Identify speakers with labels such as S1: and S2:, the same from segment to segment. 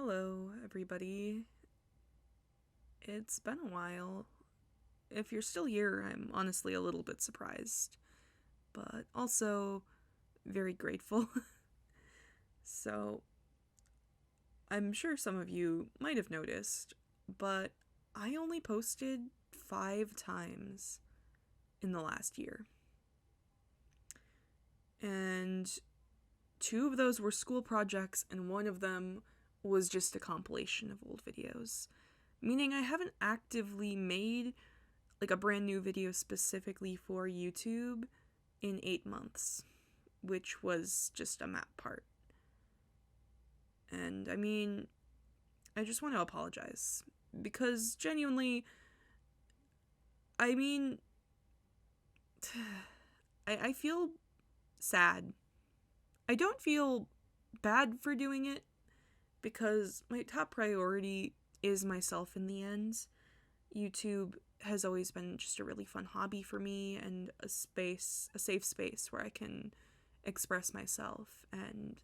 S1: Hello, everybody. It's been a while. If you're still here, I'm honestly a little bit surprised, but also very grateful. So, I'm sure some of you might have noticed, but I only posted 5 times in the last year. And 2 of those were school projects, and one of them was just a compilation of old videos. Meaning I haven't actively made like a brand new video specifically for YouTube in 8 months, which was just a map part. And I mean, I just want to apologize because genuinely, I mean, I feel sad. I don't feel bad for doing it because my top priority is myself in the end. YouTube has always been just a really fun hobby for me and a safe space where I can express myself and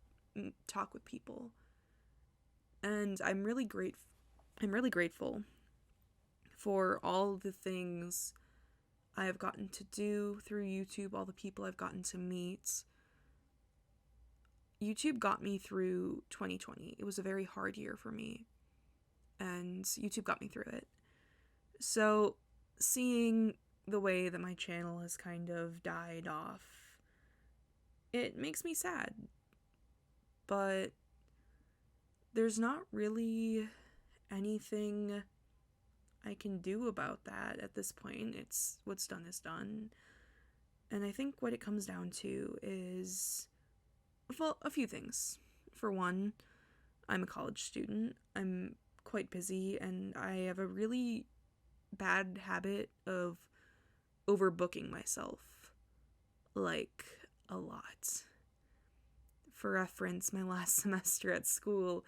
S1: talk with people. And I'm really grateful for all the things I have gotten to do through YouTube, all the people I've gotten to meet. YouTube got me through 2020. It was a very hard year for me, and YouTube got me through it. So, seeing the way that my channel has kind of died off, it makes me sad. But there's not really anything I can do about that at this point. It's what's done is done. And I think what it comes down to is, well, a few things. For one, I'm a college student. I'm quite busy, and I have a really bad habit of overbooking myself. Like, a lot. For reference, my last semester at school,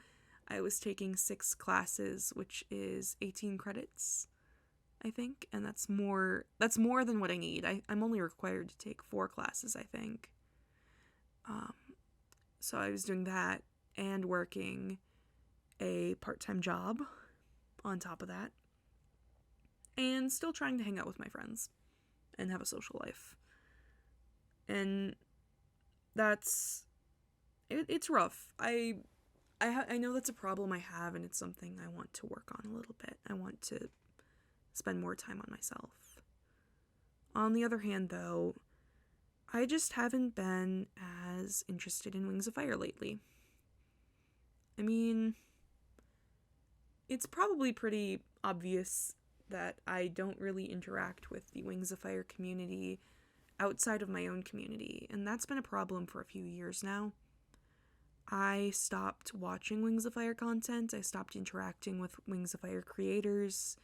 S1: I was taking 6 classes, which is 18 credits, I think, and that's more than what I need. I'm only required to take 4 classes, I think. So I was doing that and working a part-time job on top of that, and still trying to hang out with my friends and have a social life. And it's rough. I know that's a problem I have, and it's something I want to work on a little bit. I want to spend more time on myself. On the other hand, though, I just haven't been as interested in Wings of Fire lately. I mean, it's probably pretty obvious that I don't really interact with the Wings of Fire community outside of my own community, and that's been a problem for a few years now. I stopped watching Wings of Fire content, I stopped interacting with Wings of Fire creators,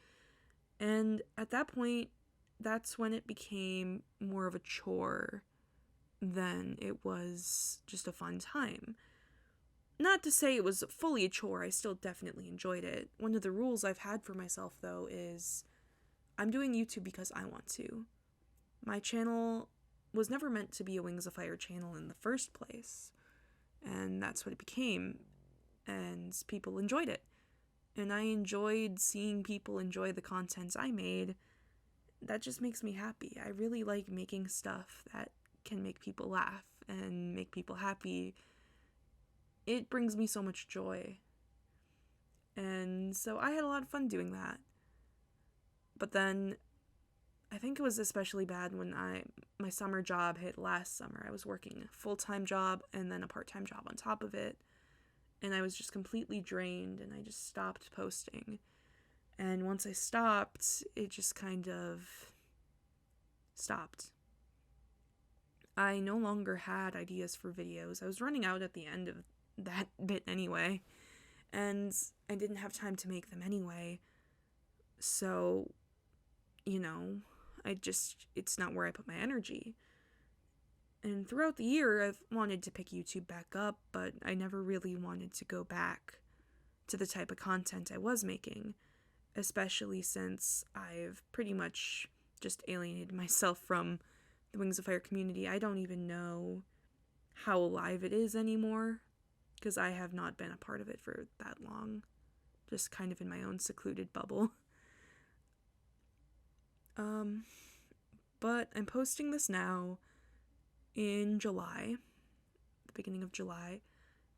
S1: and at that point, that's when it became more of a chore than it was just a fun time. Not to say it was fully a chore, I still definitely enjoyed it. One of the rules I've had for myself, though, is I'm doing YouTube because I want to. My channel was never meant to be a Wings of Fire channel in the first place, and that's what it became, and people enjoyed it. And I enjoyed seeing people enjoy the content I made. That just makes me happy. I really like making stuff that can make people laugh and make people happy. It brings me so much joy. And so I had a lot of fun doing that. But then I think it was especially bad when my summer job hit last summer. I was working a full-time job and then a part-time job on top of it. And I was just completely drained, and I just stopped posting. And once I stopped, it just kind of stopped. I no longer had ideas for videos. I was running out at the end of that bit anyway, and I didn't have time to make them anyway. So, it's not where I put my energy. And throughout the year, I've wanted to pick YouTube back up, but I never really wanted to go back to the type of content I was making, especially since I've pretty much just alienated myself from the Wings of Fire community. I don't even know how alive it is anymore. because I have not been a part of it for that long, just kind of in my own secluded bubble. But I'm posting this now in July, the beginning of July,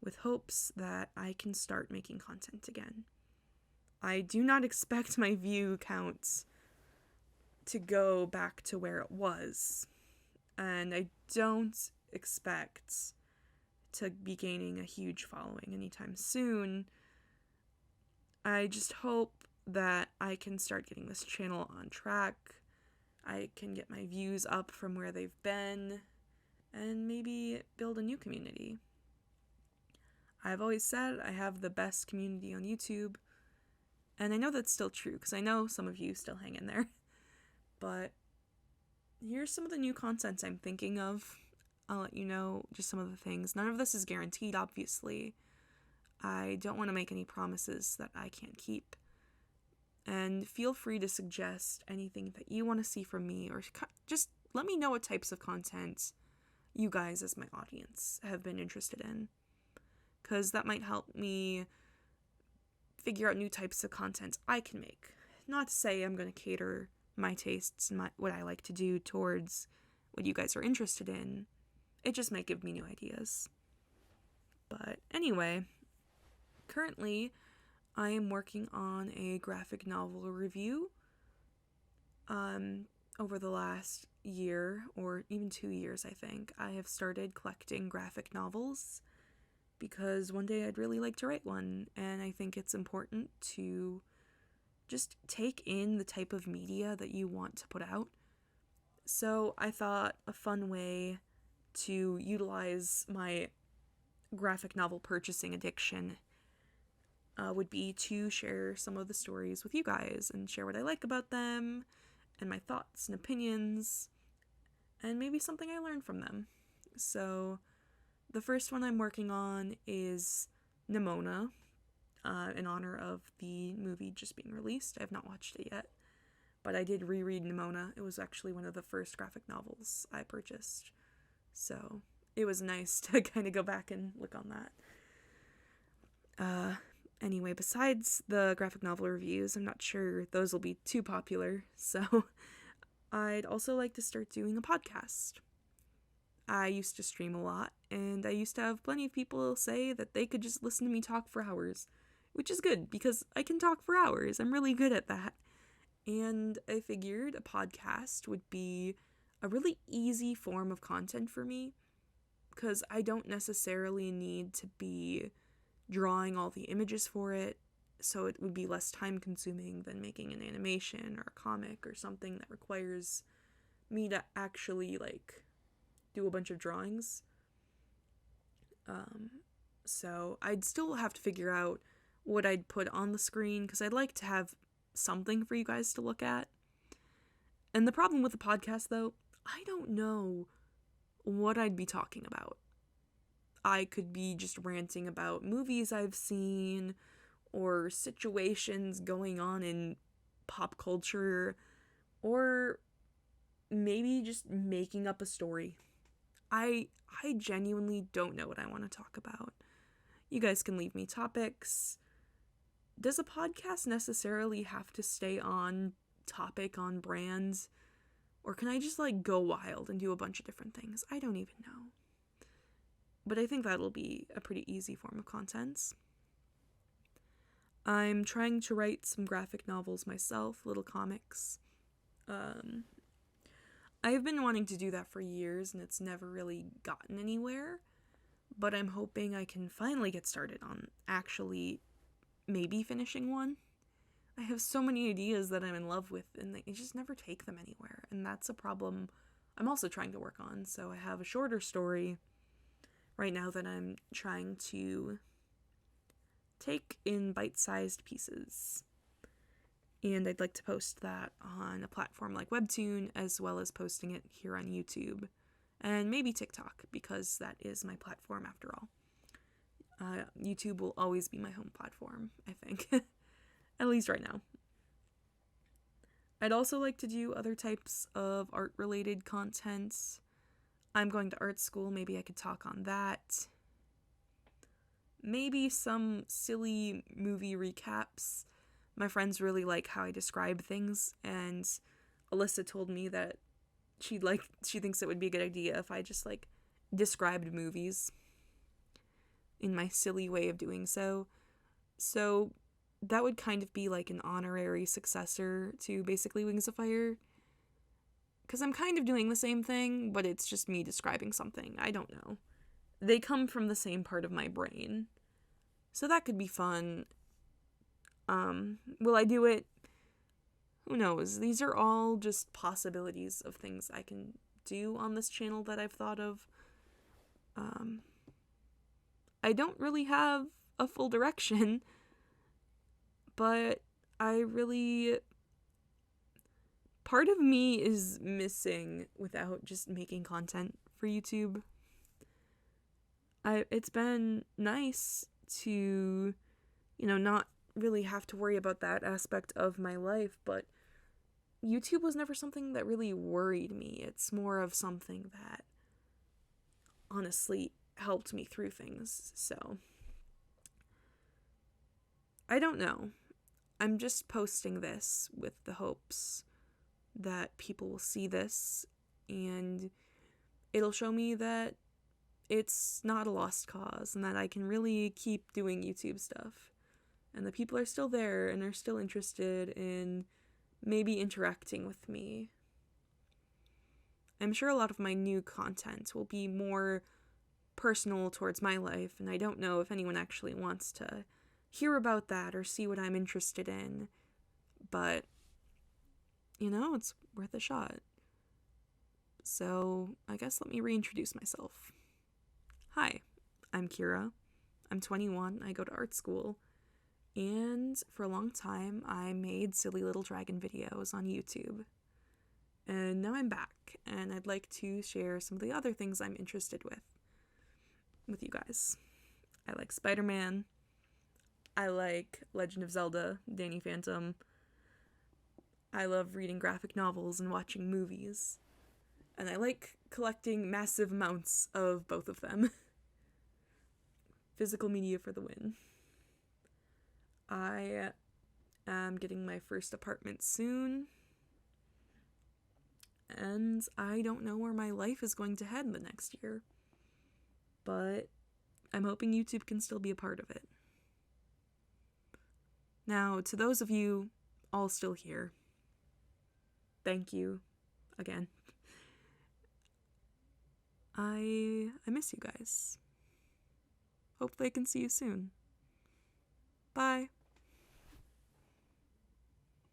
S1: with hopes that I can start making content again. I do not expect my view counts to go back to where it was, and I don't expect to be gaining a huge following anytime soon. I just hope that I can start getting this channel on track. I can get my views up from where they've been, and maybe build a new community. I've always said I have the best community on YouTube, and I know that's still true, because I know some of you still hang in there. But here's some of the new content I'm thinking of. I'll let you know just some of the things. None of this is guaranteed, obviously. I don't want to make any promises that I can't keep. And feel free to suggest anything that you want to see from me, or just let me know what types of content you guys as my audience have been interested in, because that might help me figure out new types of content I can make. Not to say I'm going to cater my tastes and what I like to do towards what you guys are interested in. It just might give me new ideas. But anyway, currently I am working on a graphic novel review. Over the last year, or even 2 years, I think, I have started collecting graphic novels because one day I'd really like to write one, and I think it's important to just take in the type of media that you want to put out. So I thought a fun way to utilize my graphic novel purchasing addiction would be to share some of the stories with you guys and share what I like about them and my thoughts and opinions and maybe something I learned from them. So the first one I'm working on is Nimona, in honor of the movie just being released. I have not watched it yet, but I did reread Nimona. It was actually one of the first graphic novels I purchased, so it was nice to kind of go back and look on that. Anyway, besides the graphic novel reviews, I'm not sure those will be too popular, so I'd also like to start doing a podcast. I used to stream a lot, and I used to have plenty of people say that they could just listen to me talk for hours, which is good, because I can talk for hours. I'm really good at that. And I figured a podcast would be a really easy form of content for me, because I don't necessarily need to be drawing all the images for it, so it would be less time consuming than making an animation or a comic or something that requires me to actually, do a bunch of drawings. So I'd still have to figure out what I'd put on the screen, because I'd like to have something for you guys to look at. And the problem with the podcast, though, I don't know what I'd be talking about. I could be just ranting about movies I've seen, or situations going on in pop culture, or maybe just making up a story. I genuinely don't know what I want to talk about. You guys can leave me topics. Does a podcast necessarily have to stay on topic, on brand? Or can I just go wild and do a bunch of different things? I don't even know. But I think that'll be a pretty easy form of content. I'm trying to write some graphic novels myself, little comics. I've been wanting to do that for years, and it's never really gotten anywhere. But I'm hoping I can finally get started on actually maybe finishing one. I have so many ideas that I'm in love with, and I just never take them anywhere. And that's a problem I'm also trying to work on. So I have a shorter story right now that I'm trying to take in bite-sized pieces. And I'd like to post that on a platform like Webtoon, as well as posting it here on YouTube. And maybe TikTok, because that is my platform after all. YouTube will always be my home platform, I think. At least right now. I'd also like to do other types of art-related content. I'm going to art school, maybe I could talk on that. maybe some silly movie recaps. My friends really like how I describe things, and Alyssa told me that she thinks it would be a good idea if I just like described movies in my silly way of doing so. So that would kind of be like an honorary successor to basically Wings of Fire. Because I'm kind of doing the same thing, but it's just me describing something. I don't know. They come from the same part of my brain. So that could be fun. Will I do it? Who knows? These are all just possibilities of things I can do on this channel that I've thought of. I don't really have a full direction, but part of me is missing without just making content for YouTube. It's been nice to, not really have to worry about that aspect of my life, but YouTube was never something that really worried me. It's more of something that honestly helped me through things. So I don't know. I'm just posting this with the hopes that people will see this and it'll show me that it's not a lost cause and that I can really keep doing YouTube stuff and the people are still there and are still interested in maybe interacting with me. I'm sure a lot of my new content will be more personal towards my life, and I don't know if anyone actually wants to hear about that or see what I'm interested in, but, it's worth a shot. So, I guess let me reintroduce myself. Hi, I'm Kira. I'm 21, I go to art school, and for a long time I made silly little dragon videos on YouTube. And now I'm back, and I'd like to share some of the other things I'm interested with you guys. I like Spider-Man. I like Legend of Zelda, Danny Phantom. I love reading graphic novels and watching movies. And I like collecting massive amounts of both of them. Physical media for the win. I am getting my first apartment soon. And I don't know where my life is going to head in the next year. But I'm hoping YouTube can still be a part of it. Now, to those of you all still here, thank you again. I miss you guys. Hopefully I can see you soon. Bye.